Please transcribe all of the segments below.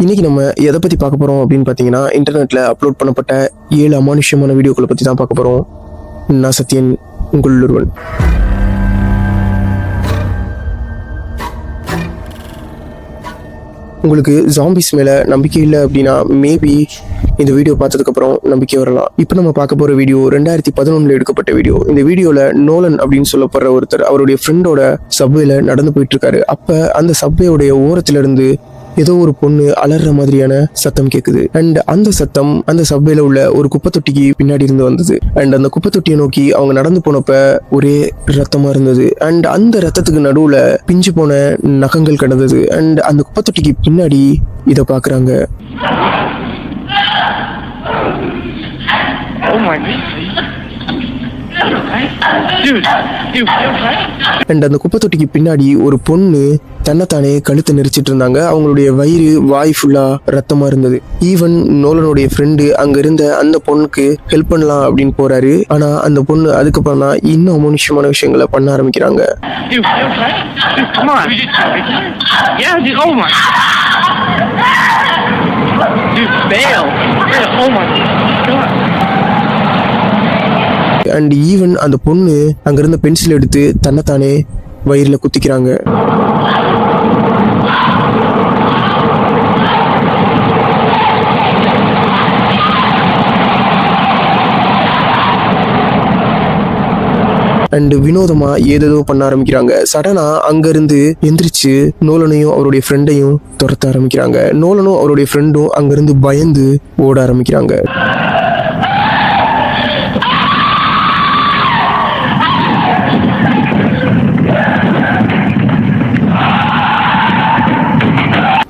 இன்னைக்கு நம்ம எதை பத்தி பார்க்க போறோம் அப்படின்னு பாத்தீங்கன்னா, இன்டர்நெட்ல அப்லோட் பண்ணப்பட்ட 7 அமானுஷ்யமான வீடியோக்களை பத்தி தான் பார்க்க போறோம். நான் சத்யன், உங்கள் ஒருவன். உங்களுக்கு ஜாம்பிஸ் மேல நம்பிக்கை இல்லை அப்படின்னா மேபி இந்த வீடியோ பார்த்ததுக்கு அப்புறம் நம்பிக்கை வரலாம். இப்போ நம்ம பார்க்க போற வீடியோ 2011 எடுக்கப்பட்ட வீடியோ. இந்த வீடியோல நோலன் அப்படின்னு சொல்லப்படுற ஒருத்தர் அவருடைய ஃப்ரெண்டோட சப்வேல நடந்து போயிட்டு இருக்காரு. அப்ப அந்த சப்வேயோடைய ஓரத்துல இருந்து ஏதோ ஒரு பொண்ணு அலற மாதிரியான சத்தம் கேக்குது. அண்ட் அந்த சத்தம் அந்த சப்வேல உள்ள ஒரு குப்பை தொட்டிக்கு பின்னாடி இருந்து வந்தது. அண்ட் அந்த குப்பை தொட்டியை நோக்கி அவங்க நடந்து போனப்ப ஒரே ரத்தமா இருந்தது. அண்ட் அந்த ரத்தத்துக்கு நடுவுல பிஞ்சு போன நகங்கள் கிடந்தது. அண்ட் அந்த குப்பை தொட்டிக்கு பின்னாடி இதை பாக்குறாங்க. அண்ட் அந்த குப்பை தொட்டிக்கு பின்னாடி ஒரு பொண்ணு தன்னைத்தானே கழுத்தை நெரிச்சிட்டு இருந்தாங்க. அவங்களுடைய வயிறு வாய் ஃபுல்லா ரத்தமா இருந்தது. ஈவன் நோலனுடைய ஃப்ரெண்டு அங்க இருந்த அந்த பொண்ணுக்கு ஹெல்ப் பண்ணலாம் அப்படின்னு போறாரு. ஆனா அந்த பொண்ணு அதுக்கப்புறம் தான் இன்னும் அமானுஷ்யமான விஷயங்களை பண்ண ஆரம்பிக்கிறாங்க. அண்ட் ஈவன் அந்த பொண்ணு அங்கிருந்த பென்சில் எடுத்து தன்னைத்தானே வயிறுல குத்திக்கிறாங்க. அண்ட் வினோதமா ஏதேதோ பண்ண ஆரம்பிக்கிறாங்க. சடனா அங்க இருந்து எந்திரிச்சு நோலனையும் அவருடைய ஃப்ரெண்டையும் துரத்த ஆரம்பிக்கிறாங்க. நோலனும் அவருடைய ஃப்ரெண்டும் அங்கிருந்து பயந்து ஓட ஆரம்பிக்கிறாங்க.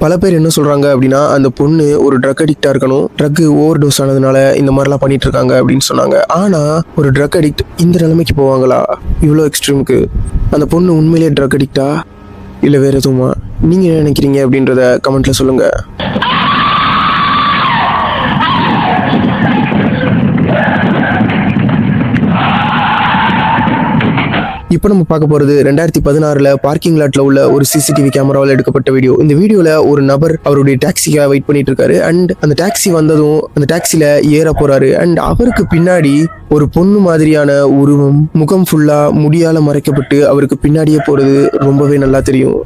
பல பேர் என்ன சொல்றாங்க அப்படின்னா, அந்த பொண்ணு ஒரு ட்ரக் அடிக்டா இருக்கணும், ட்ரக் ஓவர் டோஸ் ஆனதுனால இந்த மாதிரிலாம் பண்ணிட்டு இருக்காங்க அப்படின்னு சொன்னாங்க. ஆனா ஒரு ட்ரக் அடிக்ட் இந்த நிலைமைக்கு போவாங்களா? இவ்வளோ எக்ஸ்ட்ரீமுக்கு அந்த பொண்ணு உண்மையிலேயே ட்ரக் அடிக்டா இல்லை வேற எதுவுமா? நீங்க என்ன நினைக்கிறீங்க அப்படின்றத கமெண்ட்ல சொல்லுங்க. இப்போ நம்ம பார்க்க போறது 2016 பார்க்கிங் லாட்ல உள்ள ஒரு சிசிடிவி கேமராவில் எடுக்கப்பட்ட வீடியோ. இந்த வீடியோல ஒரு நபர் அவருடைய டாக்ஸிக்காக வெயிட் பண்ணிட்டு இருக்காரு. அண்ட் அந்த டாக்ஸி வந்ததும் அந்த டாக்ஸில ஏற போறாரு. அண்ட் அவருக்கு பின்னாடி ஒரு பொண்ணு மாதிரியான உருவம், முகம் ஃபுல்லா முடியால மறைக்கப்பட்டு அவருக்கு பின்னாடியே போறது ரொம்பவே நல்லா தெரியும்.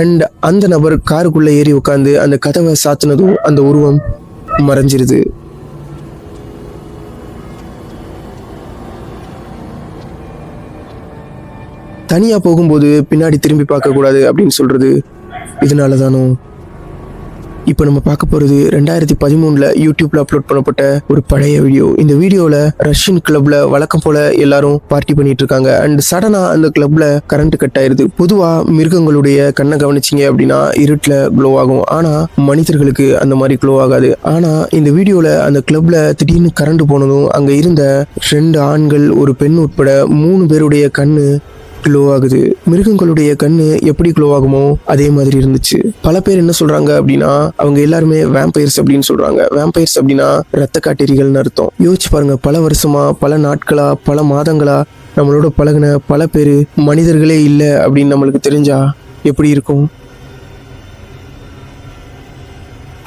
அண்ட் அந்த நபர் காருக்குள்ள ஏறி உட்காந்து அந்த கதவை சாத்தினதும் அந்த உருவம் மறைஞ்சிருது. தனியா போகும்போது பின்னாடி திரும்பி பார்க்க கூடாது அப்படின்னு சொல்றது இதனால தானோ? இப்போ நம்ம பார்க்க போறது 2013 யூடியூப்ல அப்லோட் பண்ணப்பட்ட ஒரு பழைய வீடியோ. இந்த வீடியோல ரஷ்யன் கிளப்ல வழக்கம் போல எல்லாரும் பார்ட்டி பண்ணிட்டு இருக்காங்க. அண்ட் சடனா அந்த கிளப்ல கரண்ட் கட் ஆயிருது. பொதுவா மிருகங்களுடைய கண்ணை கவனிச்சிங்க அப்படின்னா இருட்டுல க்ளோ ஆகும். ஆனா மனிதர்களுக்கு அந்த மாதிரி க்ளோ ஆகாது. ஆனா இந்த வீடியோல அந்த கிளப்ல திடீர்னு கரண்ட் போனதும் அங்க இருந்த 2 ஆண்கள் ஒரு பெண் உட்பட 3 பேருடைய கண்ணு க்ளோ ஆகுது. மிருகங்களுடைய கண்ணு எப்படி க்ளோ ஆகுமோ அதே மாதிரி இருந்துச்சு. பல பேர் என்ன சொல்றாங்க அப்படின்னா, அவங்க எல்லாருமே வேம்பயர்ஸ் அப்படின்னு சொல்றாங்க. வேம்பயர்ஸ் அப்படின்னா ரத்த காட்டேரிகள்னு அர்த்தம். யோசிச்சு பாருங்க, பல வருஷமா, பல நாட்களா, பல மாதங்களா நம்மளோட பழகின பல பேர் மனிதர்களே இல்லை அப்படின்னு நம்மளுக்கு தெரிஞ்சா எப்படி இருக்கும்?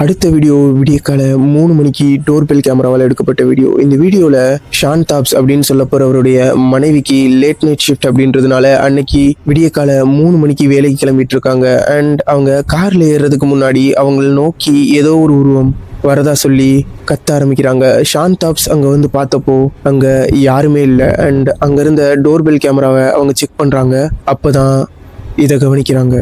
அடுத்த வீடியோ விடியக்கால 3 மணிக்கு டோர்பெல் கேமராவால் எடுக்கப்பட்ட வீடியோ. இந்த வீடியோல ஷான் தாப்ஸ் அப்படின்னு சொல்ல போறவருடைய மனைவிக்கு லேட் நைட் ஷிஃப்ட் அப்படின்றதுனால அன்னைக்கு விடியக்கால 3 மணிக்கு வேலைக்கு கிளம்பிட்டு இருக்காங்க. அண்ட் அவங்க கார்ல ஏறுறதுக்கு முன்னாடி அவங்களை நோக்கி ஏதோ ஒரு உருவம் வரதா சொல்லி கத்த ஆரம்பிக்கிறாங்க. ஷான் தாப்ஸ் அங்க வந்து பார்த்தப்போ அங்க யாருமே இல்லை. அண்ட் அங்க இருந்த டோர்பெல் கேமராவை அவங்க செக் பண்றாங்க. அப்பதான் இதை கவனிக்கிறாங்க.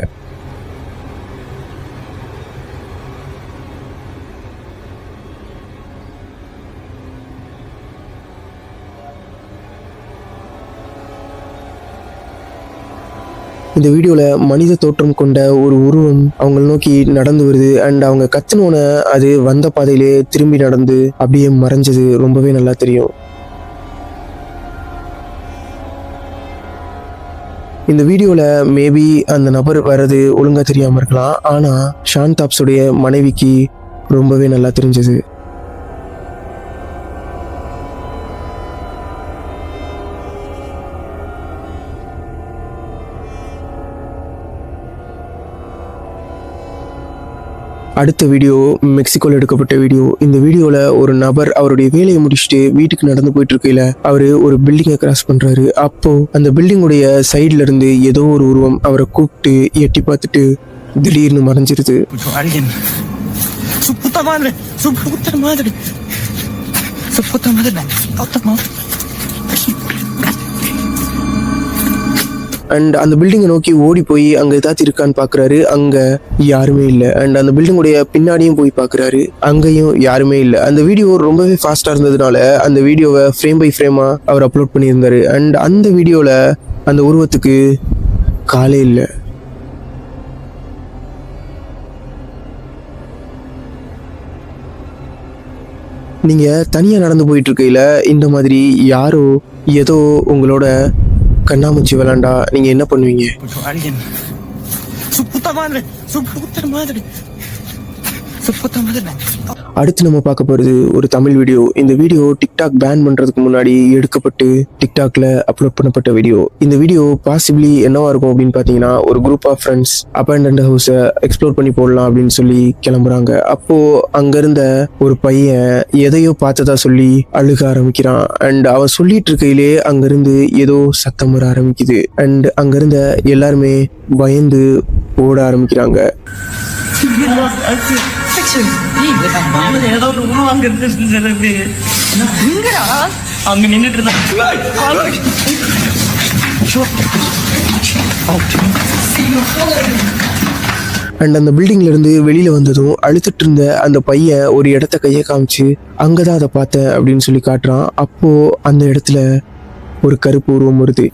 இந்த வீடியோல மனித தோற்றம் கொண்ட ஒரு உருவம் அவங்களை நோக்கி நடந்து வருது. அண்ட் அவங்க கத்துனோன்னு அது வந்த பாதையிலே திரும்பி நடந்து அப்படியே மறைஞ்சது ரொம்பவே நல்லா தெரியும். இந்த வீடியோல மேபி அந்த நபர் வர்றது ஒழுங்கா தெரியாம இருக்கலாம். ஆனா ஷான் தாப்ஸுடைய மனைவிக்கு ரொம்பவே நல்லா தெரிஞ்சது. அடுத்த வீடியோ மெக்சிகோல எடுக்கப்பட்ட வீடியோ. இந்த வீடியோல ஒரு நபர் அவருடைய வேலையை முடிச்சுட்டு வீட்டுக்கு நடந்து போயிட்டு இருக்கையில அவரு ஒரு பில்டிங்கை கிராஸ் பண்றாரு. அப்போ அந்த பில்டிங்குடைய சைட்ல இருந்து ஏதோ ஒரு உருவம் அவரை கூப்பிட்டு எட்டி பார்த்துட்டு திடீர்னு மறைஞ்சிருது. அண்ட் அந்த பில்டிங்கை நோக்கி ஓடி போய் அங்க ஏதாச்சும் இருக்கான்னு பாக்குறாரு. அங்க யாருமே இல்லை. அண்ட் அந்த பில்டிங்குடைய பின்னாடியும் போய் பாக்குறாரு. அங்கேயும் யாருமே இல்லை. அந்த வீடியோ ரொம்பவே ஃபாஸ்டா இருந்ததுனால அந்த வீடியோவை ஃப்ரேம் பை ஃப்ரேமா அவர் அப்லோட் பண்ணியிருந்தாரு. அண்ட் அந்த வீடியோல அந்த உருவத்துக்கு காலே இல்லை. நீங்க தனியா நடந்து போயிட்டு இருக்கையில இந்த மாதிரி யாரோ ஏதோ உங்களோட கண்ணாமூச்சி விளாண்டா நீங்க என்ன பண்ணுவீங்க? அடுத்து நம்ம பார்க்க போறது ஒரு தமிழ் வீடியோ. இந்த வீடியோ டிக்டாக் பேன் பண்றதுக்கு முன்னாடி எடுக்கப்பட்டு டிக்டாக்ல அப்லோட் பண்ணப்பட்ட வீடியோ. இந்த வீடியோ பாசிபிளி என்னவா இருக்கும் அப்படின்னு பாத்தீங்கன்னா, ஒரு குரூப் ஆஃப் ஃப்ரெண்ட்ஸ் அபேண்டன்ட் ஹவுஸை எக்ஸ்ப்ளோர் பண்ணி போடலாம் அப்படின்னு சொல்லி கிளம்புறாங்க. அப்போ அங்க இருந்த ஒரு பையன் எதையோ பார்த்ததா சொல்லி அழுக ஆரம்பிக்கிறான். அண்ட் அவன் சொல்லிட்டு இருக்கையிலே அங்கிருந்து ஏதோ சத்தம் வர ஆரம்பிக்குது. அண்ட் அங்க இருந்த எல்லாருமே பயந்து ஓட ஆரம்பிக்கிறாங்க. அங்க நின்னுட்டு அண்ட் அந்த பில்டிங்ல இருந்து வெளியில வந்ததும் அழுத்துட்டு இருந்த அந்த பையன் ஒரு இடத்த கையை காமிச்சு அங்கதான் அதை பார்த்தேன் அப்படின்னு சொல்லி காட்டுறான். அப்போ அந்த இடத்துல ஒரு கருப்பு உருவம் வருது.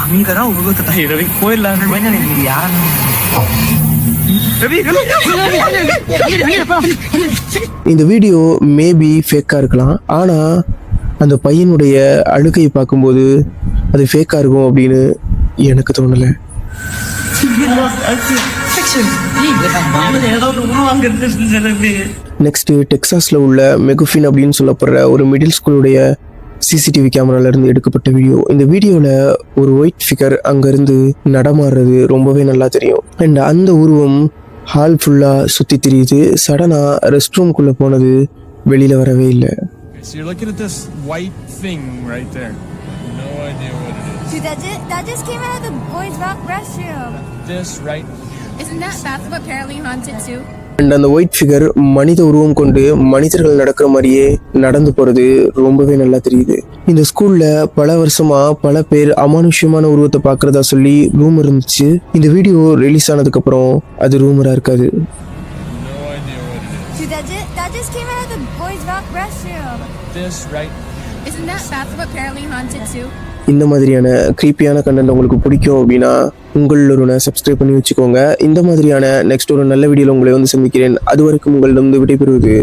அங்கதான் உருவத்தை போயிடலாம். இந்த வீடியோ மேபி ஃபேக்கா இருக்கலாம். ஆனா அந்த பையனுடைய அழுகையை பார்க்கும்போது அது ஃபேக்கா இருக்கும் அப்படின்னு எனக்கு தோணல. நெக்ஸ்ட் டெக்சாஸ்ல உள்ள மெகுஃபின் அப்படின்னு சொல்லப்படுற ஒரு மிடில் ஸ்கூலுடைய சிசிடிவி கேமரால இருந்து எடுக்கப்பட்ட வீடியோ. இந்த வீடியோல ஒரு ஒயிட் ஃபிகர் அங்க இருந்து நடமாடுறது ரொம்பவே நல்லா தெரியும். அண்ட் அந்த உருவம் ஹால் ஃபுல்லா சுத்தி தெரியுது. சடனா ரெஸ்ட் ரூம்குள்ள போனது வெளியில வரவே இல்லை. So you're looking at this white thing right there. No idea what it is. Dude, that just came out of the boys' restroom. This right. Isn't that's what apparently haunted too? And அந்த white figure மனித உருவம் கொண்டு மனிதர்கள் நடக்கிற மாதிரியே நடந்து போறது ரொம்பவே நல்லா தெரியுது. இந்த ஸ்கூல்ல பல வருஷமா பல பேர் அமானுஷ்யமான உருவத்தை பாக்குறதா சொல்லி ரூமர் இருந்துச்சு. இந்த வீடியோ ரிலீஸ் ஆனதுக்கு அப்புறம் அது ரூமரா இருக்காது. No idea what it is. Dude, that just came out of the boys' restroom. This right. Isn't that's what apparently haunted too? இந்த மாதிரியான க்ரீப்பியான கண்டென்ட் உங்களுக்கு பிடிக்கும் அப்படின்னா உங்களோட சப்ஸ்கிரைப் பண்ணி வச்சுக்கோங்க. இந்த மாதிரியான நெக்ஸ்ட் ஒரு நல்ல வீடியோவில் உங்களை வந்து சந்திக்கிறேன். அது வரைக்கும் உங்களிடம் விடைபெறுவது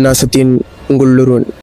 நான் சத்யன், உங்களொருவன்.